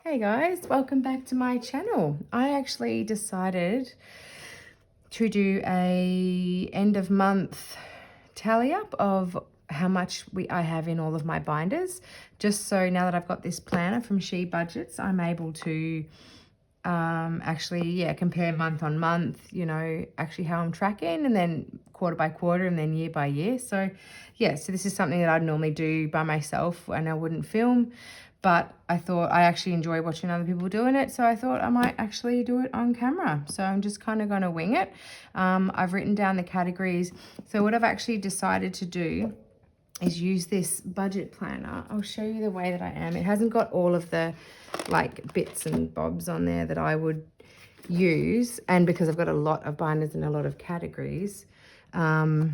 Hey guys, welcome back to my channel. I actually decided to do a end of month tally up of how much I have in all of my binders, just so now that I've got this planner from She Budgets, I'm able to compare month on month, actually how I'm tracking, and then quarter by quarter, and then year by year. So this is something that I'd normally do by myself and I wouldn't film, but I thought I actually enjoy watching other people doing it, so I thought I might actually do it on camera. So I'm just kind of going to wing it. I've written down the categories. So what I've actually decided to do is use this budget planner. I'll show you the way that I am. It hasn't got all of the like bits and bobs on there that I would use, and because I've got a lot of binders and a lot of categories, I'll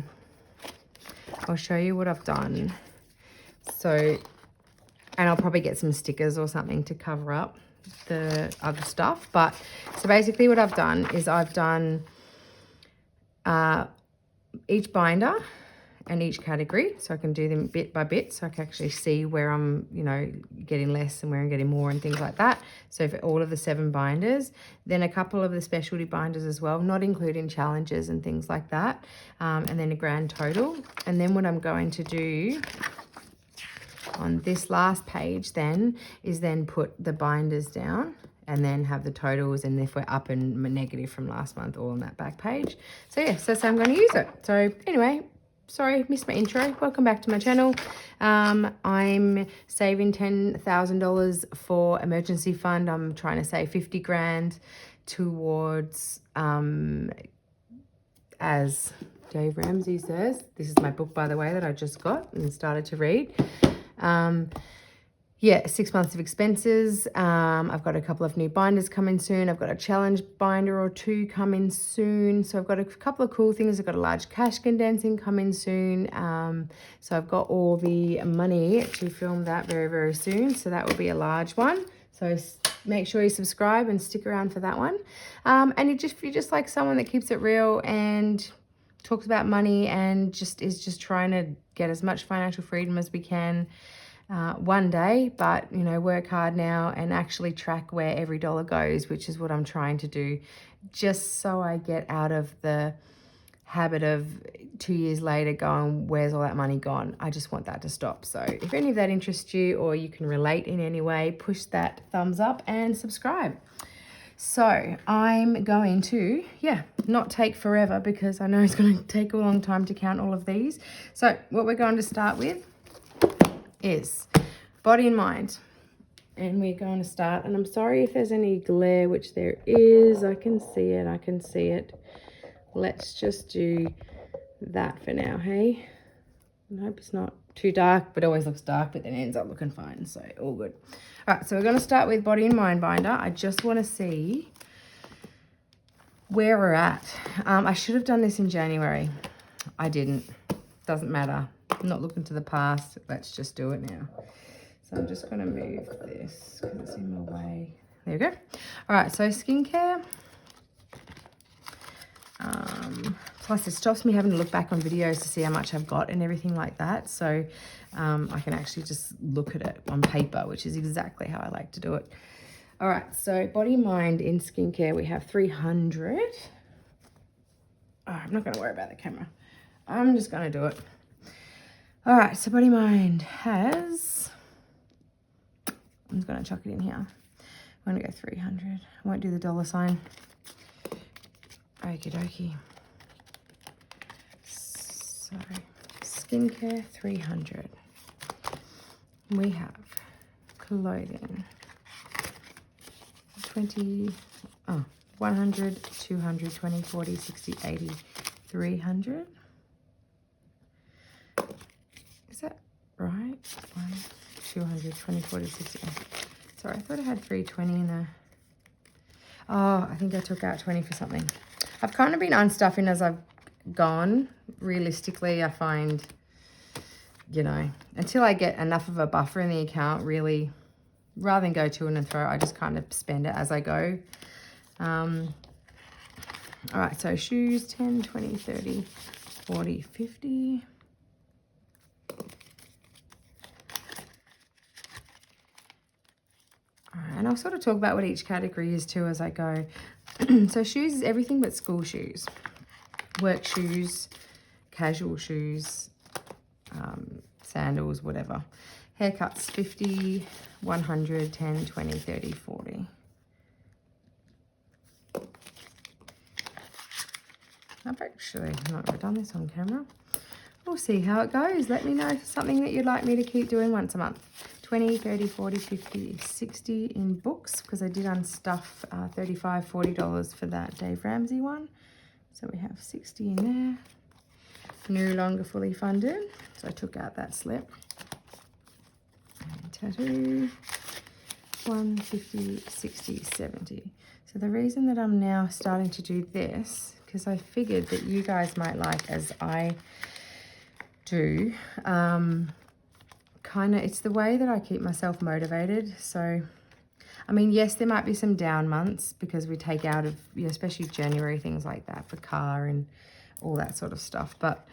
show you what I've done. So, and I'll probably get some stickers or something to cover up the other stuff. But so basically what I've done is I've done each binder and each category, so I can do them bit by bit, so I can actually see where I'm getting less and where I'm getting more and things like that. So for all of the 7 binders, then a couple of the specialty binders as well, not including challenges and things like that, and then a grand total. And then what I'm going to do on this last page then is then put the binders down and then have the totals, and if we're up and negative from last month, all on that back page. So yeah, so I'm going to use it. So anyway, sorry, missed my intro. Welcome back to my channel. I'm saving $10,000 for emergency fund. I'm trying to save 50 grand towards, as Dave Ramsey says, this is my book, by the way, that I just got and started to read. 6 months of expenses. I've got a couple of new binders coming soon. I've got a challenge binder or 2 coming soon. So I've got a couple of cool things. I've got a large cash condensing coming soon. So I've got all the money to film that very, very soon. So that will be a large one. So make sure you subscribe and stick around for that one. And you're just like someone that keeps it real and talks about money and is just trying to get as much financial freedom as we can one day, but work hard now and actually track where every dollar goes, which is what I'm trying to do, just so I get out of the habit of 2 years later going, where's all that money gone? I just want that to stop. So if any of that interests you or you can relate in any way, push that thumbs up and subscribe. So I'm going to, not take forever, because I know it's going to take a long time to count all of these. So what we're going to start with is body and mind. And we're going to start, and I'm sorry if there's any glare, which there is. I can see it. Let's just do that for now, hey? I hope it's not too dark, but it always looks dark, but then it ends up looking fine, so all good. All right, so we're going to start with body and mind binder. I just want to see where we're at. I should have done this in January. I didn't. Doesn't matter. I'm not looking to the past. Let's just do it now. So I'm just going to move this because it's in my way. There we go. All right, so skincare. Plus it stops me having to look back on videos to see how much I've got and everything like that. So I can actually just look at it on paper, which is exactly how I like to do it. All right, so body, mind in skincare, we have 300. Oh, I'm not going to worry about the camera. I'm just going to do it. All right, so body, mind has, I'm just going to chuck it in here. I'm going to go 300. I won't do the dollar sign. Okie dokie. So, skincare, 300. We have clothing, 100, 200, 20, 40, 60, 80, 300. Is that right? 1, 200, 20, 40, 60. Sorry, I thought I had 320 in there. Oh, I think I took out 20 for something. I've kind of been unstuffing as I've gone. Realistically, I find, until I get enough of a buffer in the account, really, rather than go to and throw, I just kind of spend it as I go. All right, so shoes, 10, 20, 30, 40, 50. And I'll sort of talk about what each category is too as I go. So shoes is everything but school shoes. Work shoes, casual shoes, sandals, whatever. Haircuts, 50, 100, 10, 20, 30, 40. I've actually not ever done this on camera. We'll see how it goes. Let me know if it's something that you'd like me to keep doing once a month. 20, 30, 40, 50, 60 in books, because I did unstuff $35, $40 for that Dave Ramsey one. So we have 60 in there. No longer fully funded, so I took out that slip. And tattoo, 150, 60, 70. So the reason that I'm now starting to do this, because I figured that you guys might like, as I do, kind of, it's the way that I keep myself motivated. So, I mean, yes, there might be some down months because we take out of, you know, especially January, things like that for car and all that sort of stuff. But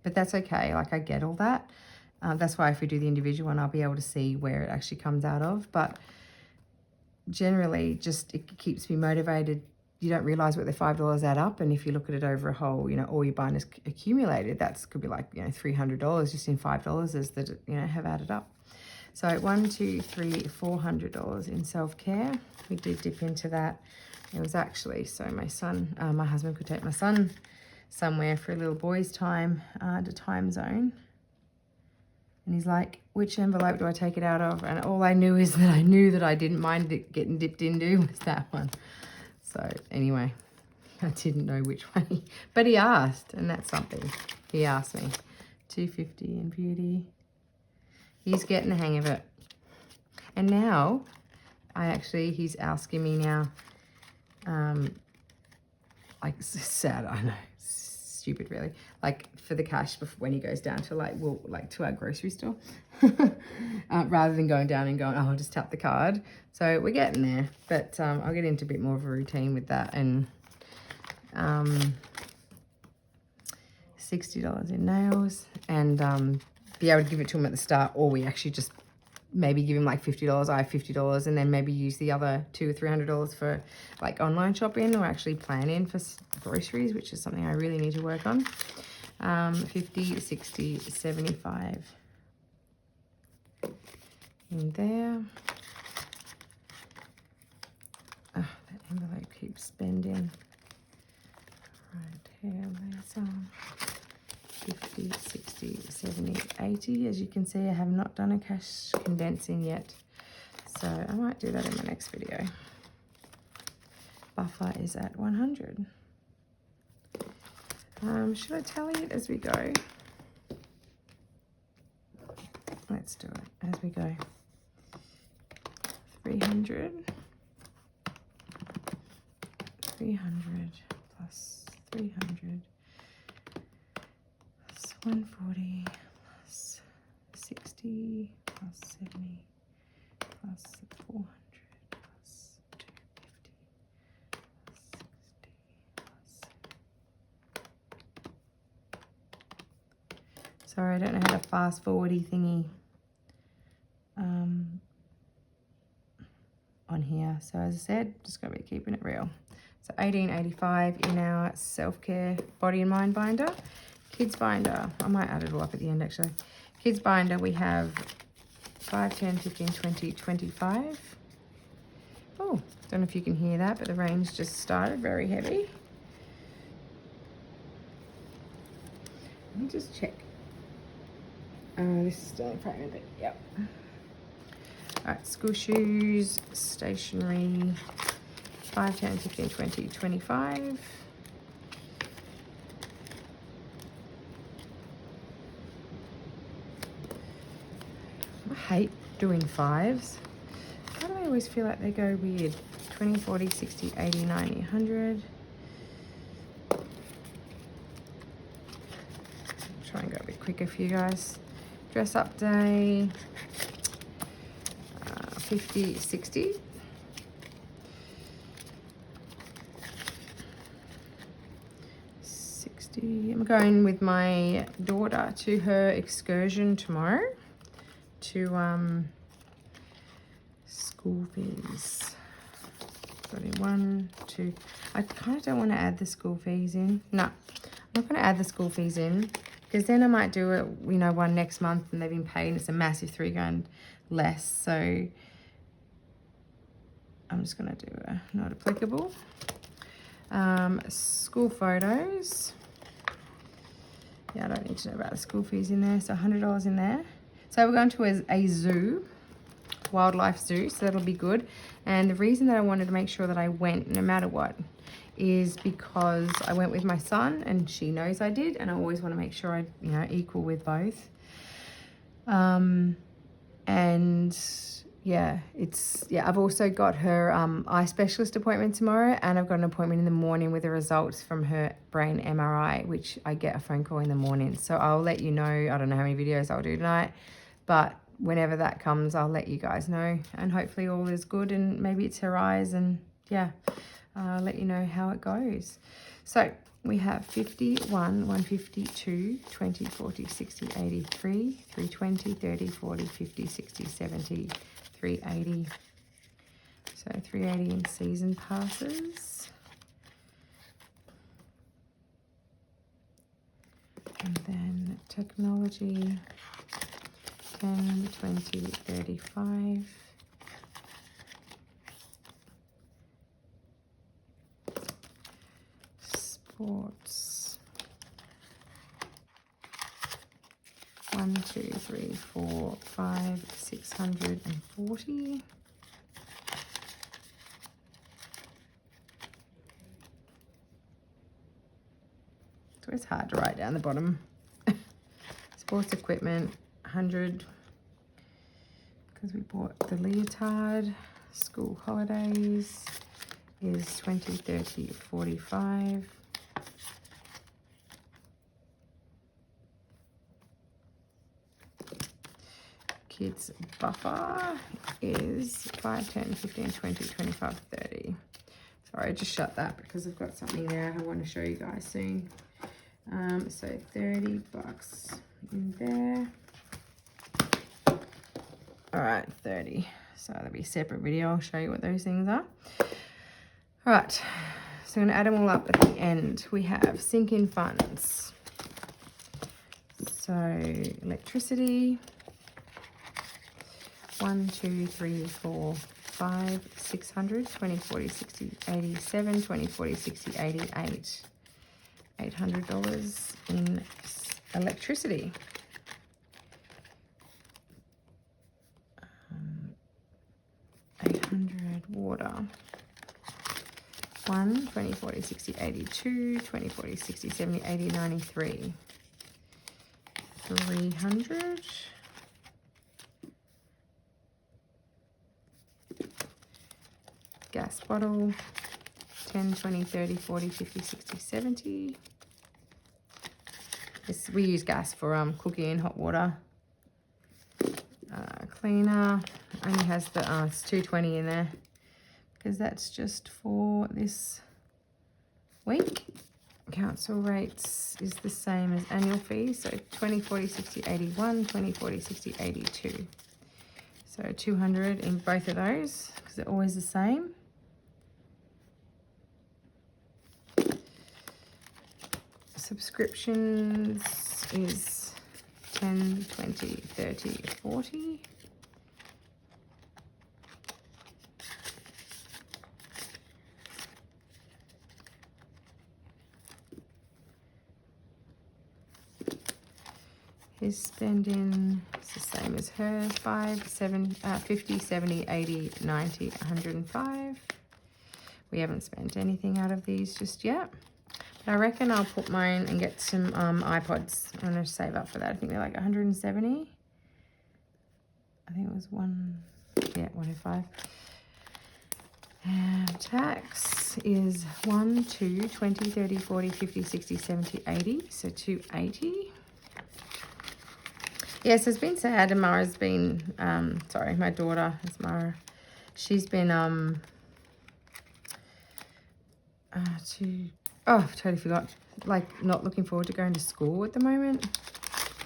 that's okay. Like, I get all that. That's why if we do the individual one, I'll be able to see where it actually comes out of. But generally, just it keeps me motivated. You don't realize what the $5 add up, and if you look at it over a whole, you know, all your binders accumulated, that could be like, you know, $300 just in $5 that, you know, have added up. So $1, $2, $3, $400 in self-care. We did dip into that. It was actually so my son, my husband could take my son somewhere for a little boy's time, to time zone. And he's like, which envelope do I take it out of? And all I knew is that I knew that I didn't mind it getting dipped into was that one. So anyway, I didn't know which one. But he asked, and that's something. He asked me. $2.50 in beauty. He's getting the hang of it. And now, he's asking me now, like, sad, I know, stupid really, like for the cash before, when he goes down to to our grocery store, rather than going down and going, oh, I'll just tap the card. So we're getting there, but I'll get into a bit more of a routine with that. And $60 in nails, and be able to give it to him at the start, or we actually just maybe give him like $50, I have $50, and then maybe use the other $200 or $300 for like online shopping, or actually plan in for groceries, which is something I really need to work on. 50, 60, 75 in there. Oh, that envelope keeps bending. Right here, there's 50, 60, 70, 80. As you can see, I have not done a cash condensing yet, so I might do that in my next video. Buffer is at 100. Should I tally it as we go? Let's do it as we go. 300 plus 300 plus 140 plus 60 plus 70 plus 400 plus 250 plus 60 plus 70. Sorry, I don't know how to fast forwardy thingy on here. So as I said, just gonna be keeping it real. So $18.85 in our self-care body and mind binder. Kids binder, I might add it all up at the end actually. Kids binder, we have 5, 10, 15, 20, 25. Oh, don't know if you can hear that, but the rain's just started, very heavy. Let me just check. This is still in frame of it, yep. All right, school shoes, stationery, 5, 10, 15, 20, 25. I hate doing 5s. Why do I always feel like they go weird? 20, 40, 60, 80, 90, 100. Try and go a bit quicker for you guys. Dress up day, 50, 60. I'm going with my daughter to her excursion tomorrow to school fees. Got in 1, 2. I kind of don't want to add the school fees in. No, I'm not going to add the school fees in, because then I might do it, you know, one next month and they've been paid and it's a massive $3,000 less. So I'm just going to do a not applicable. School photos. Yeah, I don't need to know about the school fees in there. So $100 in there. So we're going to a zoo, wildlife zoo, so that'll be good. And the reason that I wanted to make sure that I went no matter what is because I went with my son and she knows I did, and I always want to make sure I, you know, equal with both. And yeah, I've also got her eye specialist appointment tomorrow, and I've got an appointment in the morning with the results from her brain MRI, which I get a phone call in the morning. So I'll let you know. I don't know how many videos I'll do tonight, but whenever that comes, I'll let you guys know, and hopefully all is good, and maybe it's her eyes, and yeah, I'll let you know how it goes. So we have 51, 152, 20, 40, 60, 83, 320, 30, 40, 50, 60, 70, 380. So 380 in season passes. And then technology, 10, 20, 35. Sports, 1, 2, 3, 4, 5, 640. It's always hard to write down the bottom. Sports equipment, 100, because we bought the leotard. School holidays is 20, 30, 45. Kids buffer is 5, 10, 15, 20, 25, 30. Sorry, I just shut that because I've got something there I want to show you guys soon. So $30 in there. All right, 30. So that'll be a separate video. I'll show you what those things are. All right, so I'm going to add them all up at the end. We have sink-in funds. So electricity, 1, 2, 3, 4, 5, 600, 20, 40, 60, 87, 20, 40, 60, 88. $800 in electricity. 800 water. 1, 20, 40, 60, 82, 20, 40, 60, 70, 80, 93. 300. Gas bottle, 10, 20, 30, 40, 50, 60, 70. This, we use gas for cooking and hot water. Cleaner, only has the, it's 220 in there, because that's just for this week. Council rates is the same as annual fees, so 20, 40, 60, 81, 20, 40, 60, 82. So 200 in both of those, because they're always the same. Subscriptions is 10, 20, 30, 40. His spending is the same as hers, 5, 7, 50, 70, 80, 90, 105. We haven't spent anything out of these just yet. But I reckon I'll put mine and get some iPods. I'm going to save up for that. I think they're like 170. I think it was 105. And tax is 1, 2, 20, 30, 40, 50, 60, 70, 80. So 280. Yes, it's been sad. Amara's been, sorry, my daughter is Mara. She's been, oh, I've totally forgot. Like, not looking forward to going to school at the moment.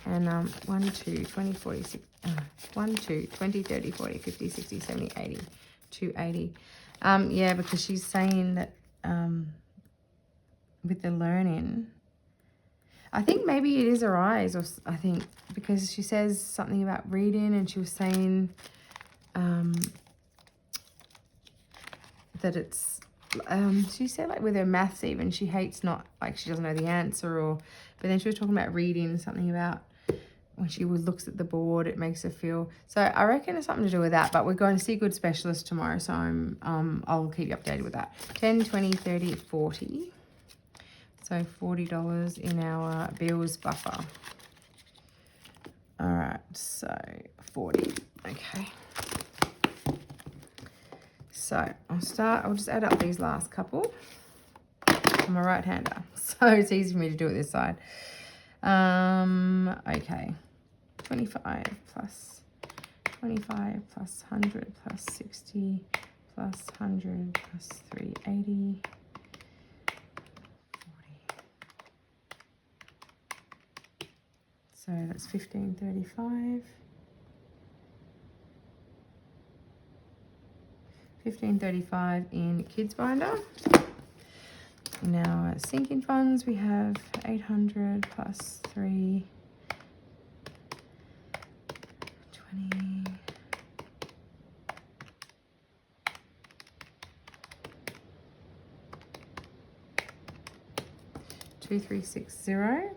And 1, 2, 20, 40, 1, 2, 20, 30, 40, 50, 60, 70, 80, 280. Yeah, because she's saying that with the learning, I think maybe it is her eyes, or I think because she says something about reading, and she was saying that it's, she said like with her maths even, she hates not, like she doesn't know the answer, or, but then she was talking about reading, something about when she looks at the board, it makes her feel, so I reckon it's something to do with that, but we're going to see a good specialist tomorrow, so I'll keep you updated with that. 10, 20, 30, 40. So $40 in our bills buffer. All right, so 40, okay. So I'll just add up these last couple. I'm a right-hander, so it's easy for me to do it this side. Okay, 25 plus 25 plus 100 plus 60 plus 100 plus 380. So that's 1535. 1535 in kids binder. Now sinking funds, we have 800 plus 3, 20. $2360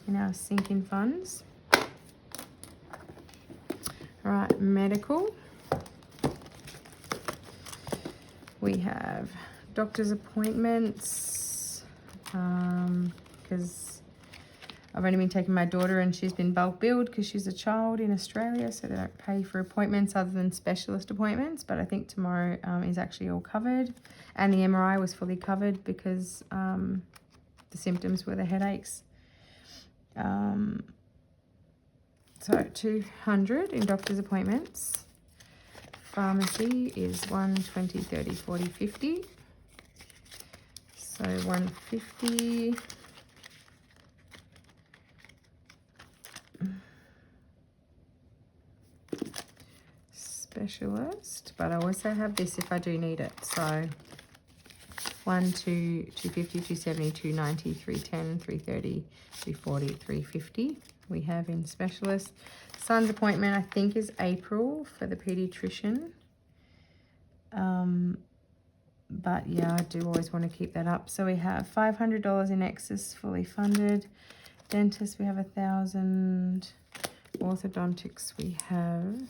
in our sinking funds. All right, medical. We have doctor's appointments, because I've only been taking my daughter and she's been bulk billed because she's a child in Australia, so they don't pay for appointments other than specialist appointments, but I think tomorrow is actually all covered, and the MRI was fully covered because the symptoms were the headaches. So 200 in doctor's appointments. Pharmacy is 1, 20, 30, 40, 50. So 150. Specialist, but I also have this if I do need it. So 1, 2, 250, 270, 290, 310, 330, 340, 350. We have in specialist. Son's appointment I think is April for the pediatrician. But yeah, I do always want to keep that up. So we have $500 in excess, fully funded. Dentist, we have 1,000. Orthodontics, we have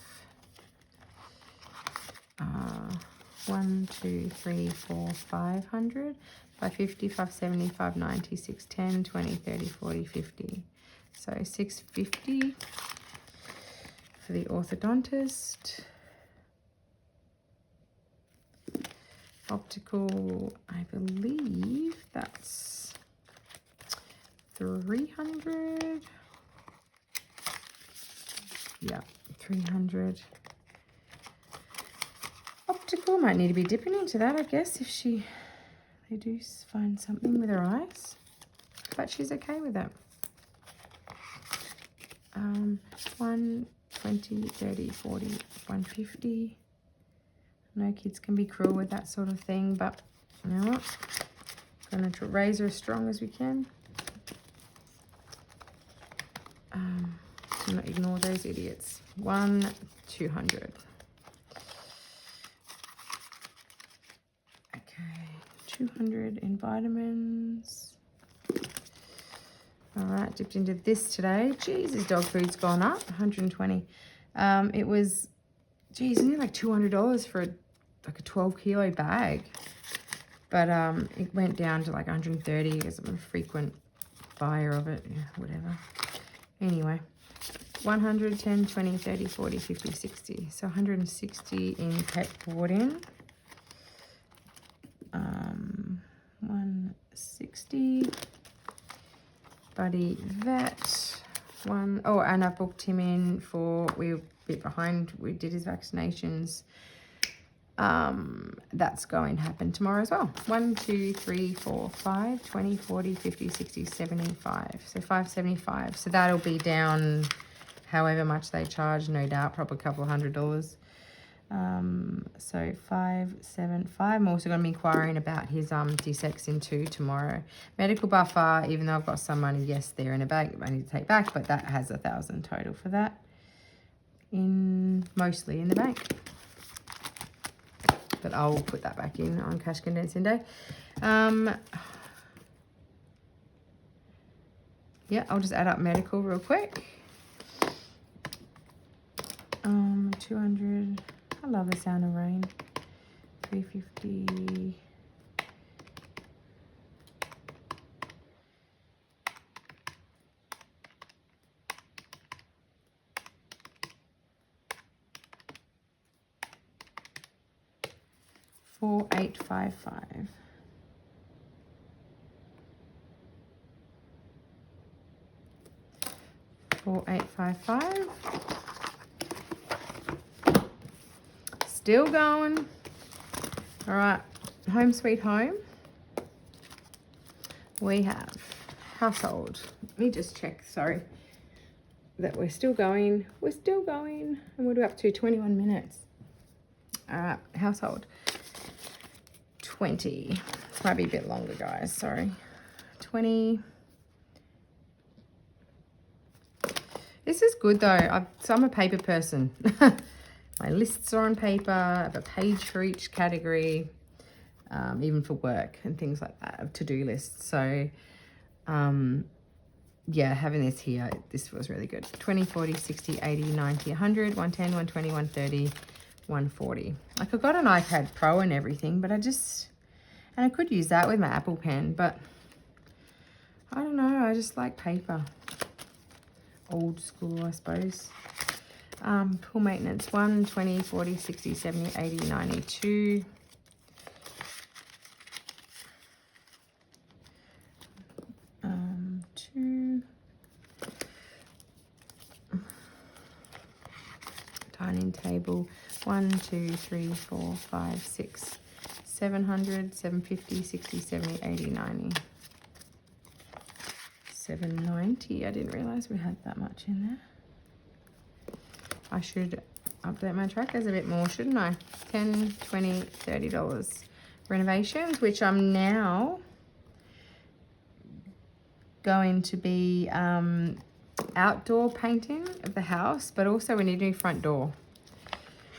1, 2, 3, 4, 500. 550, 570, 590, 610, 20, 30, 40, 50. So 650 for the orthodontist. Optical, I believe that's 300. Yeah, 300. Optical, might need to be dipping into that, I guess, if they do find something with her eyes. But she's okay with it. 1, 20, 30, 40, 150. No kids can be cruel with that sort of thing, but you know what? Gonna raise her as strong as we can. Do not ignore those idiots. 1, 200. Okay, 200 in vitamins. All right, dipped into this today. Jesus, dog food's gone up, 120. It was, geez, only like $200 for like a 12 kilo bag. But it went down to like 130 because I'm a frequent buyer of it. Yeah, whatever. Anyway, 100, 10, 20, 30, 40, 50, 60. So 160 in pet boarding. 160. Buddy vet. Oh, and I booked him in for, we were a bit behind. We did his vaccinations That's going to happen tomorrow as well. 1, 2, 3, 4, 5, 20, 40, 50, 60, 75. So 575. So that'll be down however much they charge, no doubt, probably a couple $100. So 575. I'm also going to be inquiring about his D-Section 2 tomorrow. Medical buffer, even though I've got some money, yes, they're in a bank I need to take back, but that has 1,000 total for that. Mostly in the bank. But I'll put that back in on cash condensing day. Yeah, I'll just add up medical real quick. 200. I love the sound of rain. 350. $4,855. $4,855. Still going. All right, home sweet home. We have household. Let me just check, sorry, that we're still going. We're still going. And what are we up to? 21 minutes. All right, household. 20. This might be a bit longer, guys, sorry. 20. This is good though. So I'm a paper person. My lists are on paper. I have a page for each category, even for work and things like that, to-do lists. So, yeah, having this here, this was really good. 20, 40, 60, 80, 90, 100, 110, 120, 130, 140. Like, I've got an iPad Pro and everything, but and I could use that with my Apple Pen, but I don't know. I just like paper. Old school, I suppose. Pool maintenance, 1, 20, 40, 60, 70, 80, 92. Two. Dining table, 1, 2, 3, 4, 5, 6, 700, 750, 60, 70, 80, 90. 790. I didn't realize we had that much in there. I should update my trackers a bit more, shouldn't I? $10, $20, $30. Renovations, which I'm now going to be outdoor painting of the house, but also we need a new front door.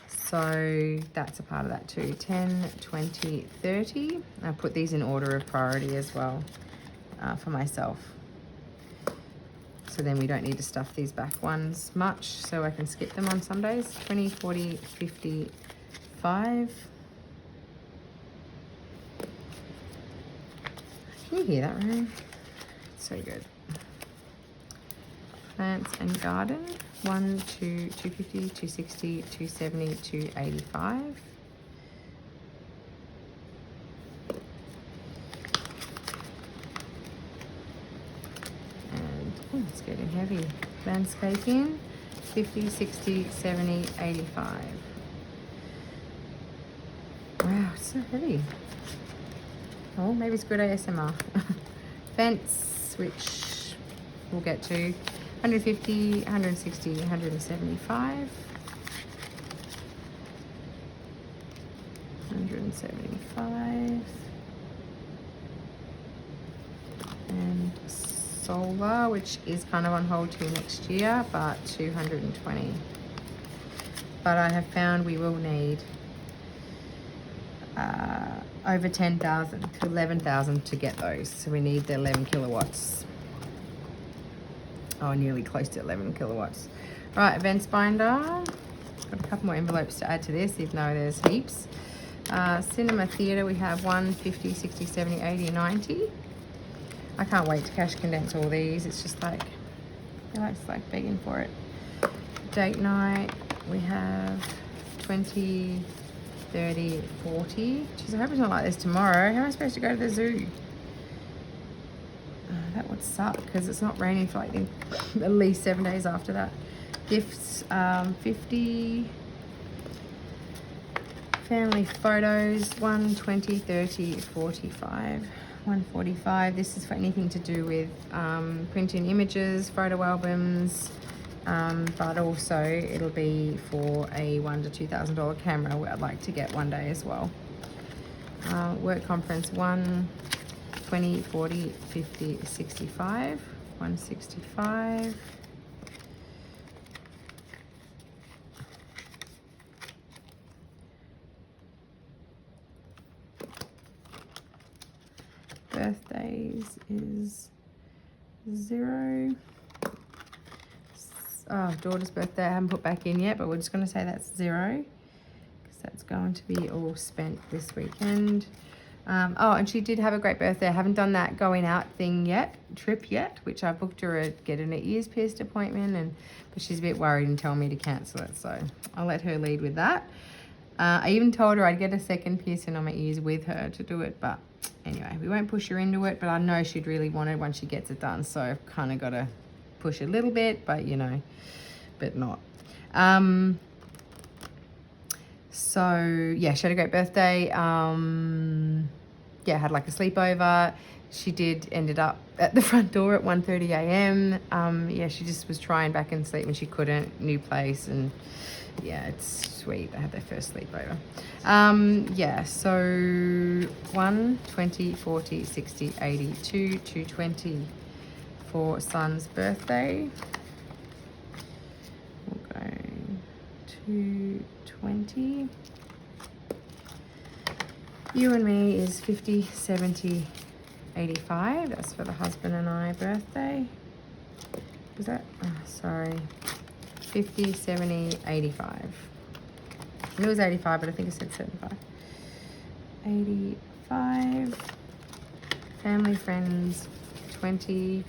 So that's a part of that too. 10, 20, 30. I put these in order of priority as well for myself. So then we don't need to stuff these back ones much, so I can skip them on some days. 20, 40, 50, 5. Can you hear that rain? So good. Plants and garden. 1, 2, 250, 260, 270, 285. It's getting heavy. Landscaping, 50, 60, 70, 85. Wow, it's so heavy. Oh, maybe it's good ASMR. Fence, which we'll get to. 150, 160, 175. 175. And solar, which is kind of on hold till next year, but 220. But I have found we will need over 10,000 to 11,000 to get those. So we need the 11 kilowatts. Oh, nearly close to 11 kilowatts. Right, events binder. Got a couple more envelopes to add to this, even though there's heaps. Cinema theatre, we have 1, 50, 60, 70, 80, 90. I can't wait to cash condense all these. It's just like, I feel like it's like begging for it. Date night, we have 20, 30, 40. Jeez, I hope it's not like this tomorrow. How am I supposed to go to the zoo? That would suck because it's not raining for like at least 7 days after that. Gifts, 50, Family photos, 1, 20, 30, 45, 145. This is for anything to do with printing images, photo albums, but also it'll be for a $1,000 to $2,000 camera where I'd like to get one day as well. Work conference, 1, 20, 40, 50, 65, 165. Birthdays is 0. Daughter's birthday I haven't put back in yet, but we're just going to say that's 0 because that's going to be all spent this weekend. And she did have a great birthday. I haven't done that going out trip yet, which I booked her getting an ears pierced appointment, but she's a bit worried and told me to cancel it, so I'll let her lead with that. I even told her I'd get a second piercing on my ears with her to do it, but anyway, we won't push her into it, but I know she'd really want it once she gets it done, so I've kind of got to push a little bit, but you know, but not. So yeah, she had a great birthday. Yeah, had like a sleepover. She ended up at the front door at 1:30 a.m. Yeah, she just was trying back and sleep when she couldn't. New place, and yeah, it's sweet. They had their first sleepover. Yeah, so 1, 20, 40, 60, 80, 220 for son's birthday. We'll go 220. You and me is 50, 70, 85. That's for the husband and I birthday. Was that? Oh, sorry. 50, 70, 85. It was 85, but I think I said 75. 85. Family, friends, 20.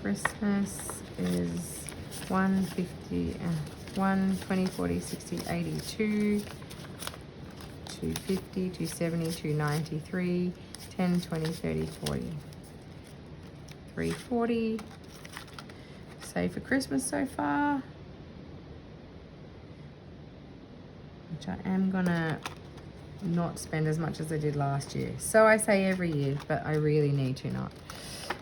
Christmas is 150, 1, 20, 40, 60, 82, 250, 270, 293, 10, 20, 30, 40. 340. Save for Christmas so far, which I am gonna not spend as much as I did last year. So I say every year, but I really need to not.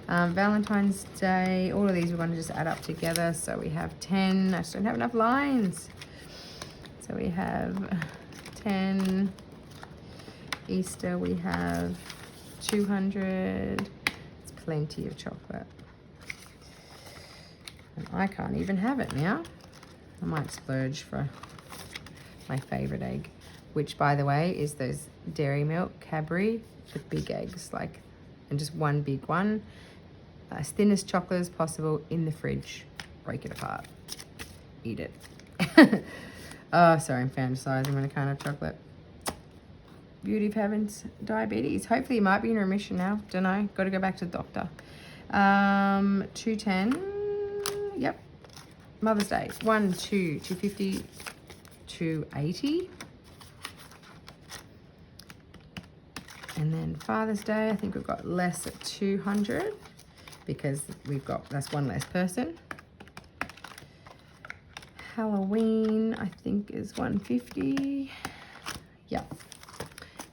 Valentine's Day, all of these we're going to just add up together. So we have 10. I just don't have enough lines. So we have 10. Easter we have 200. It's plenty of chocolate. And I can't even have it now. I might splurge for my favorite egg, which by the way is those Dairy Milk Cadbury, the big eggs, like, and just one big one. As thin as chocolate as possible in the fridge. Break it apart. Eat it. Oh, sorry, I'm fantasizing when I can't have chocolate. Beauty of Heaven's diabetes. Hopefully it might be in remission now. Don't know. Got to go back to the doctor. 210. Yep. Mother's Day. 1, 2, 250, 280. And then Father's Day, I think we've got less at 200 because that's one less person. Halloween, I think is 150. Yep.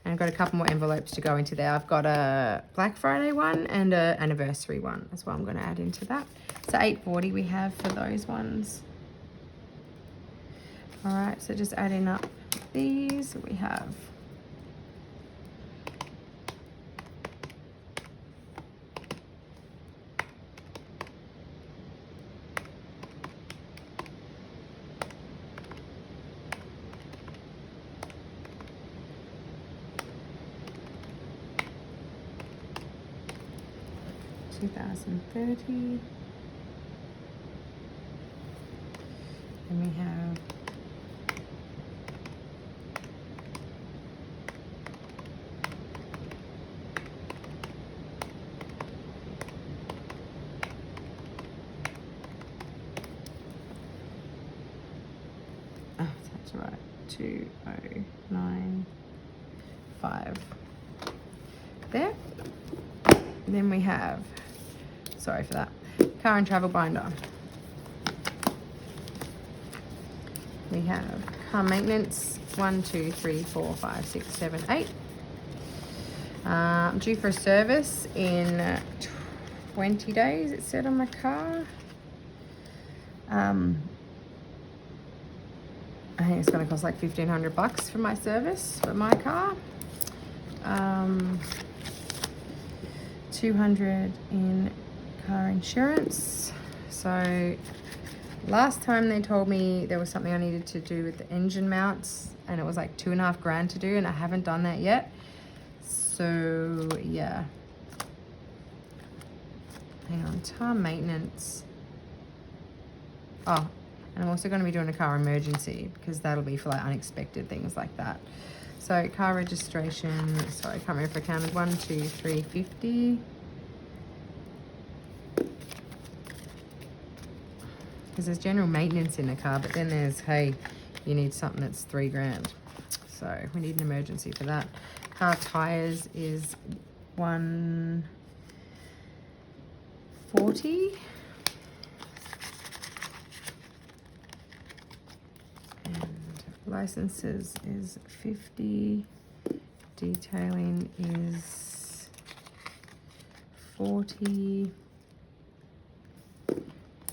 And I've got a couple more envelopes to go into there. I've got a Black Friday one and an anniversary one. That's what I'm going to add into that. So 840 we have for those ones. All right, so just adding up these, we have 2030. And we have that's right, 2095 there. And then we have, sorry for that, car and travel binder. We have car maintenance, 1, 2, 3, 4, 5, 6, 7, 8. I'm due for a service in 20 days, it said on my car. I think it's going to cost like $1,500 for my service for my car. 200 in car insurance. So last time they told me there was something I needed to do with the engine mounts, and it was like $2,500 to do, and I haven't done that yet. So yeah. Hang on, car maintenance. Oh, and I'm also going to be doing a car emergency because that'll be for like unexpected things like that. So car registration, sorry, I can't remember if I counted 1, 2, 3, 50. Because there's general maintenance in the car, but then there's, hey, you need something that's $3,000. So we need an emergency for that. Car tires is 140. Licenses is 50. Detailing is 40.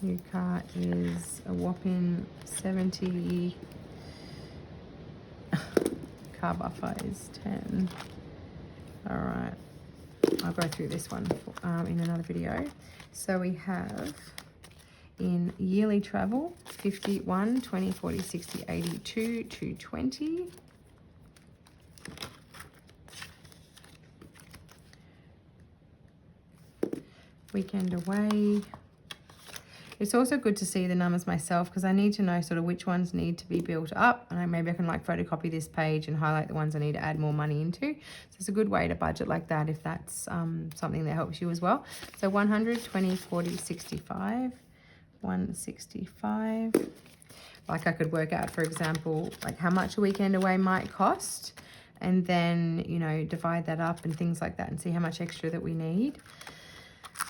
New car is a whopping 70. Car buffer is 10. All right, I'll go through this one in another video. So we have in yearly travel, 51, 20, 40, 60, 82, 220. Weekend away. It's also good to see the numbers myself because I need to know sort of which ones need to be built up. And maybe I can like photocopy this page and highlight the ones I need to add more money into. So it's a good way to budget like that if that's something that helps you as well. So 100, 20, 40, 65. 165. Like I could work out, for example, like how much a weekend away might cost, and then, you know, divide that up and things like that and see how much extra that we need.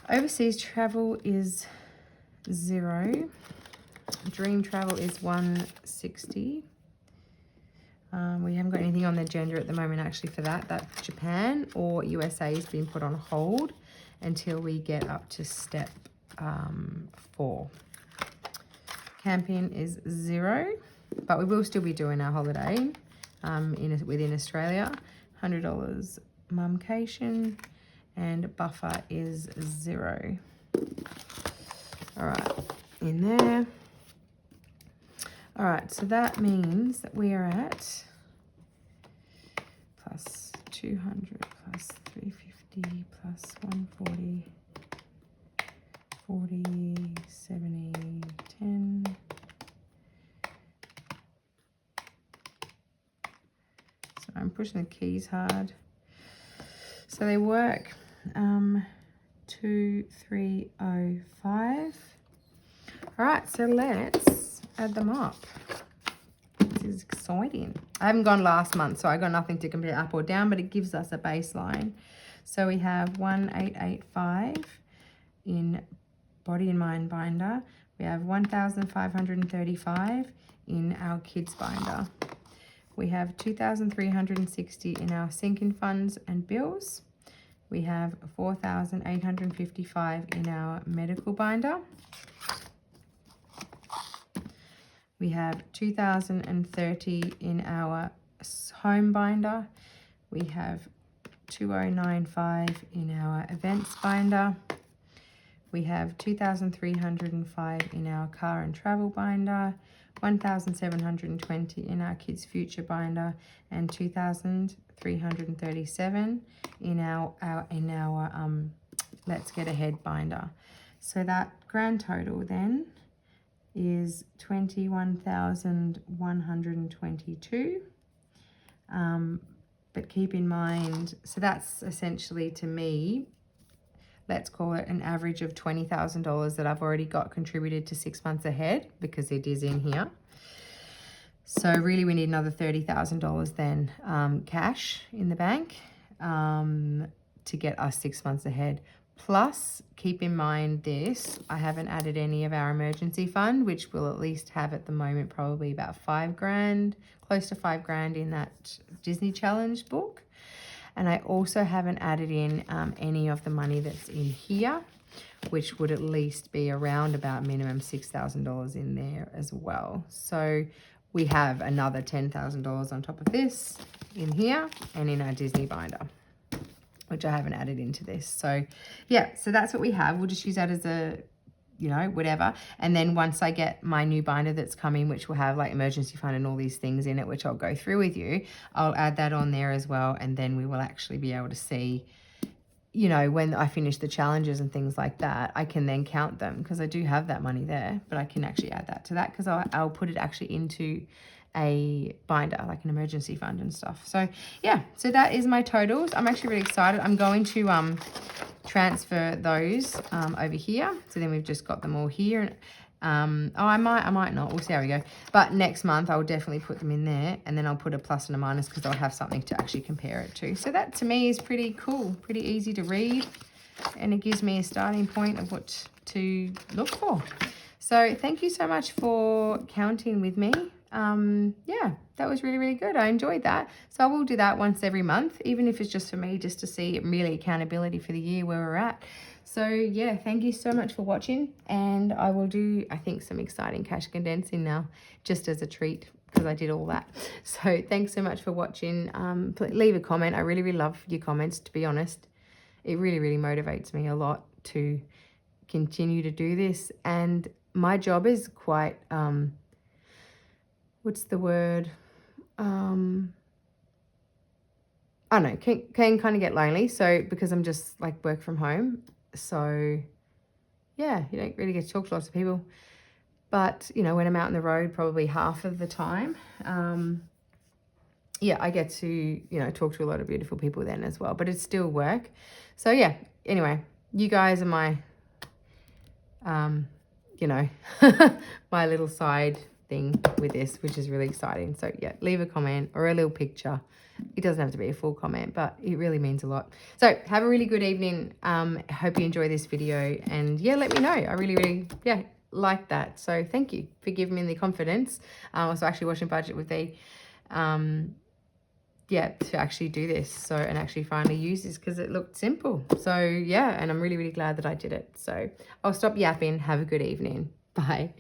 Overseas travel is 0. Dream travel is 160. We haven't got anything on the agenda at the moment actually for that. That Japan or USA has been put on hold until we get up to step 4. Camping is 0, but we will still be doing our holiday within Australia. $100 mumcation, and buffer is 0. All right, in there. All right, so that means that we are at plus 200 plus 350 plus 140. 40, 70, 10. So I'm pushing the keys hard. So they work 2, 3, 0, 5. All right, so let's add them up. This is exciting. I haven't gone last month, so I got nothing to compare up or down, but it gives us a baseline. So we have 1885 in body and mind binder. We have 1,535 in our kids binder. We have 2,360 in our sinking funds and bills. We have 4,855 in our medical binder. We have 2,030 in our home binder. We have 2,095 in our events binder. We have 2,305 in our car and travel binder, 1,720 in our kids future binder, and 2,337 in our let's get ahead binder. So that grand total then is 21,122. But keep in mind, so that's essentially to me, let's call it an average of $20,000 that I've already got contributed to 6 months ahead because it is in here. So really we need another $30,000 then cash in the bank to get us 6 months ahead. Plus, keep in mind this, I haven't added any of our emergency fund, which will at least have at the moment probably about $5,000, close to $5,000 in that Disney Challenge book. And I also haven't added in any of the money that's in here, which would at least be around about minimum $6,000 in there as well. So we have another $10,000 on top of this in here and in our Disney binder, which I haven't added into this. So yeah, so that's what we have. We'll just use that as a, you know, whatever. And then once I get my new binder that's coming, which will have like emergency fund and all these things in it, which I'll go through with you, I'll add that on there as well. And then we will actually be able to see, you know, when I finish the challenges and things like that, I can then count them because I do have that money there, but I can actually add that to that because I'll put it actually into a binder, like an emergency fund and stuff. So yeah, so that is my totals. I'm actually really excited. I'm going to transfer those over here. So then we've just got them all here. I might not. We'll see how we go. But next month I'll definitely put them in there, and then I'll put a plus and a minus because I'll have something to actually compare it to. So that to me is pretty cool, pretty easy to read, and it gives me a starting point of what to look for. So thank you so much for counting with me. Yeah, that was really, really good. I enjoyed that. So I will do that once every month, even if it's just for me, just to see really accountability for the year where we're at. So yeah, thank you so much for watching, and I will do, I think, some exciting cash condensing now, just as a treat, because I did all that. So thanks so much for watching. Leave a comment. I really, really love your comments, to be honest. It really, really motivates me a lot to continue to do this. And my job is quite, what's the word? I don't know, can kind of get lonely. So because I'm just like work from home. So yeah, you don't really get to talk to lots of people. But, you know, when I'm out on the road, probably half of the time, yeah, I get to, you know, talk to a lot of beautiful people then as well. But it's still work. So yeah, anyway, you guys are my, you know, my little side thing with this, which is really exciting. So yeah, leave a comment or a little picture. It doesn't have to be a full comment, but it really means a lot. So have a really good evening. Hope you enjoy this video, and yeah, let me know. I really, really, yeah, like that. So thank you for giving me the confidence. I was actually watching budget with the, yeah, to actually do this. So, and actually finally use this because it looked simple. So yeah, and I'm really, really glad that I did it. So I'll stop yapping. Have a good evening. Bye.